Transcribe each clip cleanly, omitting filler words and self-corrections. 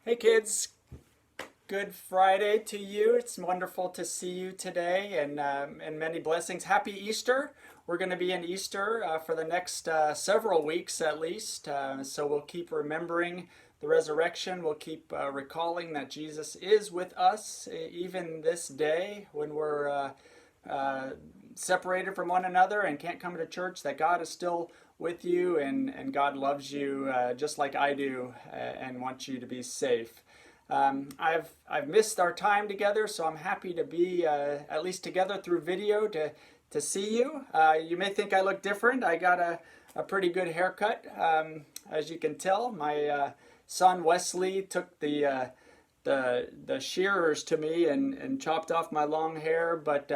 Hey kids, good Friday to you. It's wonderful to see you today and many blessings. Happy Easter. We're going to be in Easter for the next several weeks at least. So we'll keep remembering the resurrection. We'll keep recalling that Jesus is with us even this day when we're separated from one another and can't come to church, that God is still with you and God loves you just like I do and wants you to be safe. I've missed our time together, so I'm happy to be at least together through video to see you. You may think I look different. I got a pretty good haircut, as you can tell. My son Wesley took the shearers to me and chopped off my long hair, but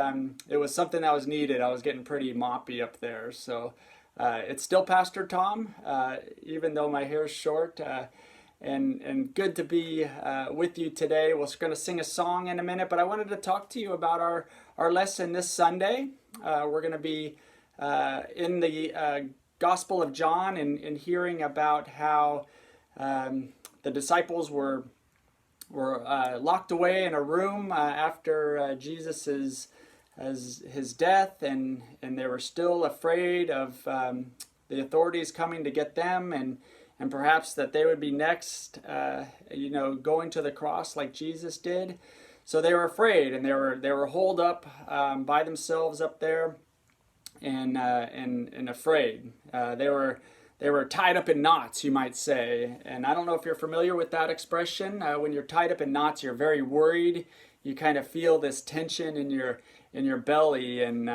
it was something that was needed. I was getting pretty moppy up there, so it's still Pastor Tom, even though my hair's short. And good to be with you today. We're going to sing a song in a minute, but I wanted to talk to you about our lesson this Sunday. We're going to be in the Gospel of John and hearing about how the disciples were locked away in a room after Jesus' his death, and they were still afraid of the authorities coming to get them, and perhaps that they would be next, going to the cross like Jesus did. So they were afraid, and they were holed up by themselves up there, and afraid. They were tied up in knots, you might say. And I don't know if you're familiar with that expression. When you're tied up in knots, you're very worried. You kind of feel this tension in your belly, and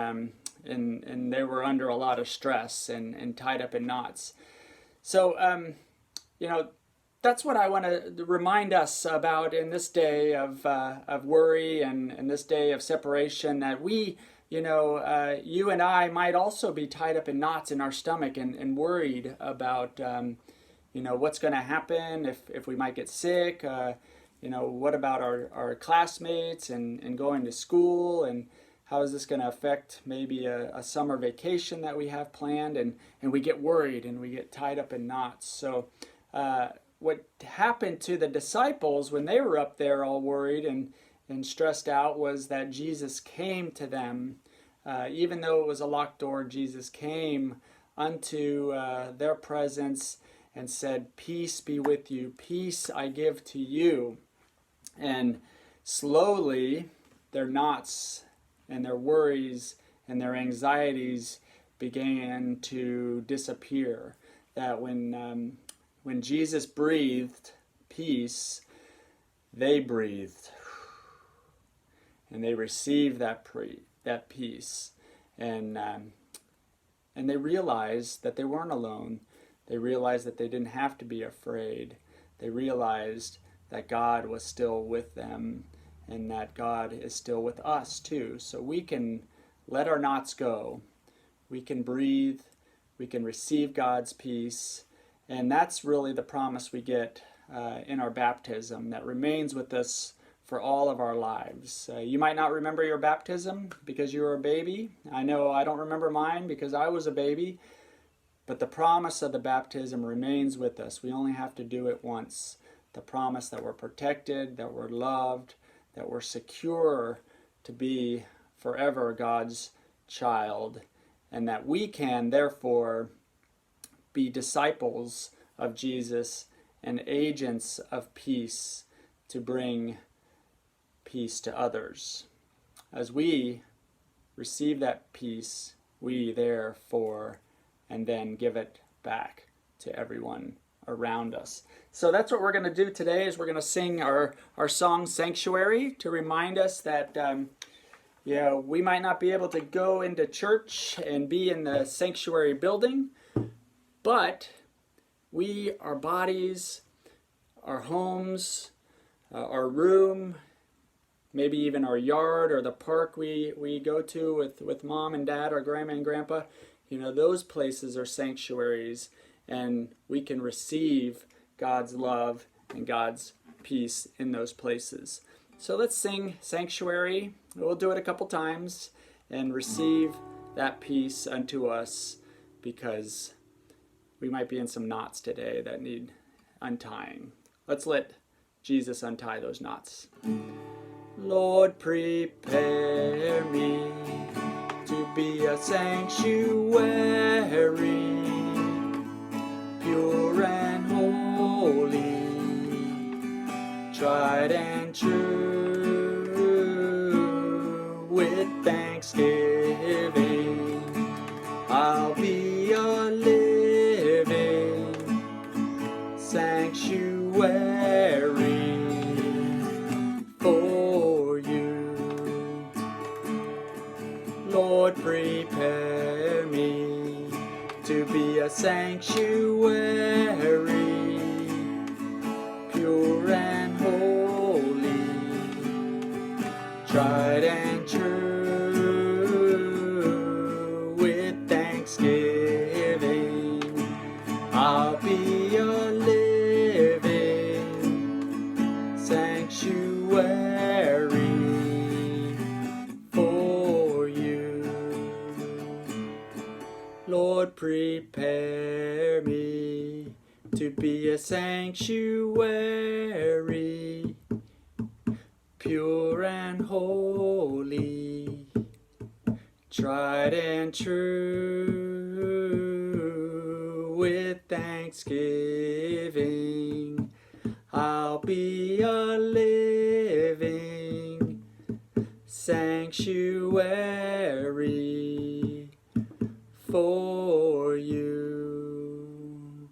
they were under a lot of stress and tied up in knots. So, that's what I want to remind us about in this day of worry and this day of separation, that we, you and I might also be tied up in knots in our stomach and worried about, what's going to happen if we might get sick. What about our classmates and going to school, and how is this going to affect maybe a summer vacation that we have planned, and we get worried and we get tied up in knots. So what happened to the disciples when they were up there all worried and stressed out was that Jesus came to them. Even though it was a locked door, Jesus came unto their presence and said, "Peace be with you, peace I give to you." And slowly their knots and their worries and their anxieties began to disappear. That when Jesus breathed peace, they breathed, and they received that peace, and they realized that they weren't alone. They realized that they didn't have to be afraid. They realized that God was still with them, and that God is still with us too. So we can let our knots go. We can breathe. We can receive God's peace. And that's really the promise we get in our baptism that remains with us for all of our lives. You might not remember your baptism because you were a baby. I know I don't remember mine because I was a baby. But the promise of the baptism remains with us. We only have to do it once. The promise that we're protected, that we're loved, that we're secure to be forever God's child, and that we can therefore be disciples of Jesus and agents of peace to bring peace to others. As we receive that peace, we therefore and then give it back to everyone around us. So that's what we're going to do today, is we're going to sing our song Sanctuary to remind us that we might not be able to go into church and be in the sanctuary building, but our bodies, our homes, our room, maybe even our yard or the park we go to with mom and dad or grandma and grandpa, those places are sanctuaries, and we can receive God's love and God's peace in those places. So let's sing Sanctuary. We'll do it a couple times and receive that peace unto us, because we might be in some knots today that need untying. Let's let Jesus untie those knots. Lord, prepare me to be a sanctuary, pure and holy, tried and true. With thanksgiving, I'll be a living sanctuary for you. Lord, prepare me to be a sanctuary, pure and holy, tried and true. With thanksgiving, I'll be a living sanctuary for you. Lord, prepare me to be a sanctuary, pure and holy, tried and true. With thanksgiving, I'll be a living sanctuary for you.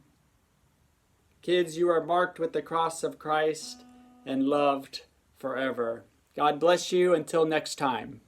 Kids, you are marked with the cross of Christ and loved forever. God bless you until next time.